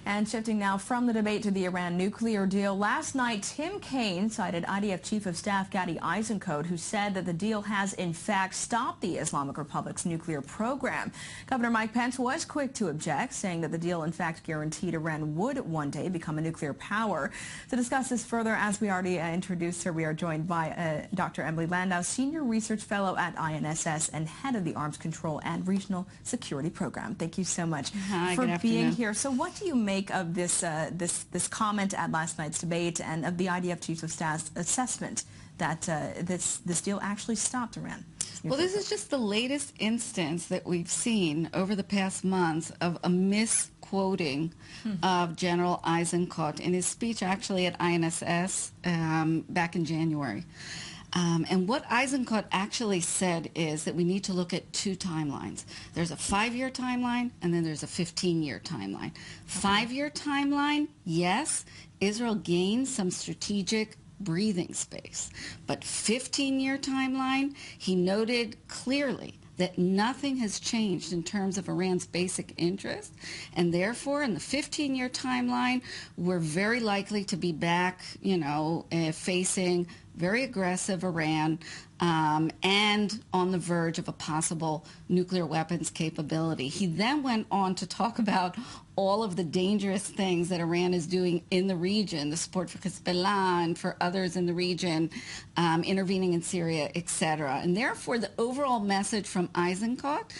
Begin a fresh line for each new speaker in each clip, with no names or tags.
And shifting now from the debate to the Iran nuclear deal, last night Tim Kaine cited IDF Chief of Staff Gadi Eisenkot, who said that the deal has in fact stopped the Islamic Republic's nuclear program. Governor Mike Pence was quick to object, saying that the deal in fact guaranteed Iran would one day become a nuclear power. To discuss this further, as we already introduced her, we are joined by Dr. Emily Landau, Senior Research Fellow at INSS and head of the Arms Control and Regional Security Program. Thank you so much for being here. So what do you make of this comment at last night's debate and of the IDF Chief of Staff's assessment that this deal actually stopped Iran?
Well, this is just the latest instance that we've seen over the past months of a misquoting of General Eisenkot in his speech actually at INSS back in January. And what Eisenkot actually said is that we need to look at two timelines. There's a 5-year timeline, and then there's a 15-year timeline. 5-year timeline, yes, Israel gained some strategic breathing space. But 15-year timeline, he noted clearly that nothing has changed in terms of Iran's basic interest, and therefore in the 15-year timeline, we're very likely to be back, facing very aggressive Iran and on the verge of a possible nuclear weapons capability. He then went on to talk about all of the dangerous things that Iran is doing in the region, the support for Hezbollah and for others in the region, intervening in Syria, etc. And therefore, the overall message from Eisenkot,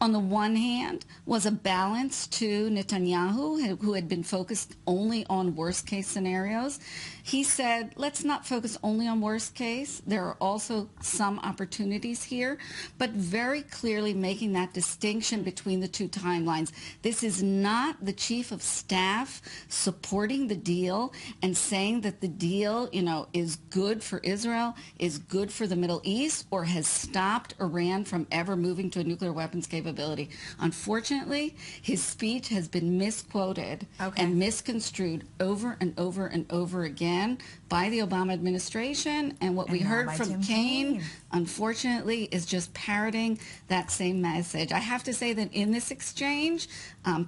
on the one hand, was a balance to Netanyahu, who had been focused only on worst-case scenarios. He said, let's not focus only on worst case. There are also some opportunities here, but very clearly making that distinction between the two timelines. This is not the Chief of Staff supporting the deal and saying that the deal, is good for Israel, is good for the Middle East, or has stopped Iran from ever moving to a nuclear weapons capability. Unfortunately, his speech has been misquoted and misconstrued over and over and over again by the Obama administration, and what we heard from Kaine, unfortunately, is just parroting that same message. I have to say that in this exchange,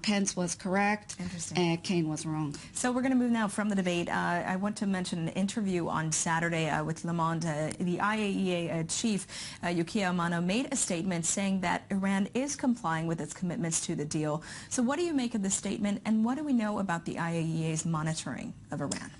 Pence was correct and Kaine was wrong.
So we're going to move now from the debate. I want to mention an interview on Saturday with Le Monde. The IAEA chief, Yukiya Amano, made a statement saying that Iran is complying with its commitments to the deal. So what do you make of this statement, and what do we know about the IAEA's monitoring of Iran?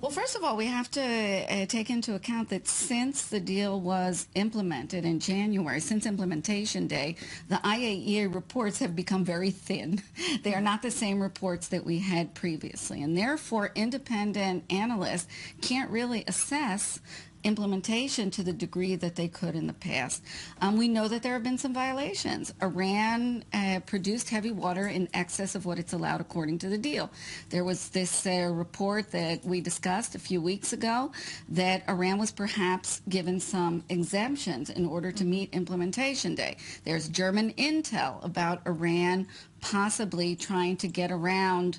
Well, first of all, we have to take into account that since the deal was implemented in January, since implementation day, the IAEA reports have become very thin. They are not the same reports that we had previously, and therefore independent analysts can't really assess implementation to the degree that they could in the past. We know that there have been some violations. Iran produced heavy water in excess of what it's allowed according to the deal. There was this report that we discussed a few weeks ago that Iran was perhaps given some exemptions in order to meet implementation day. There's German intel about Iran possibly trying to get around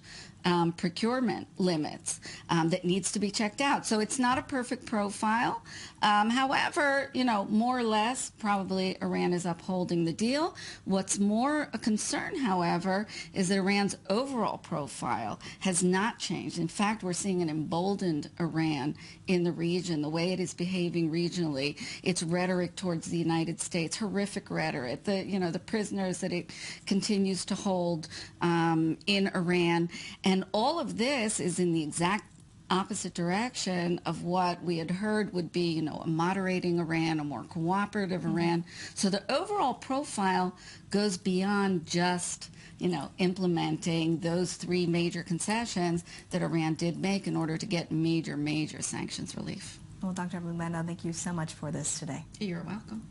procurement limits that needs to be checked out. So it's not a perfect profile. However, more or less, probably Iran is upholding the deal. What's more a concern, however, is that Iran's overall profile has not changed. In fact, we're seeing an emboldened Iran in the region, the way it is behaving regionally, its rhetoric towards the United States, horrific rhetoric, the prisoners that it continues to hold in Iran. And all of this is in the exact opposite direction of what we had heard would be, a moderating Iran, a more cooperative Iran. So the overall profile goes beyond just, implementing those 3 major concessions that Iran did make in order to get major sanctions relief.
Well, Dr. Landau, thank you so much for this today.
You're welcome.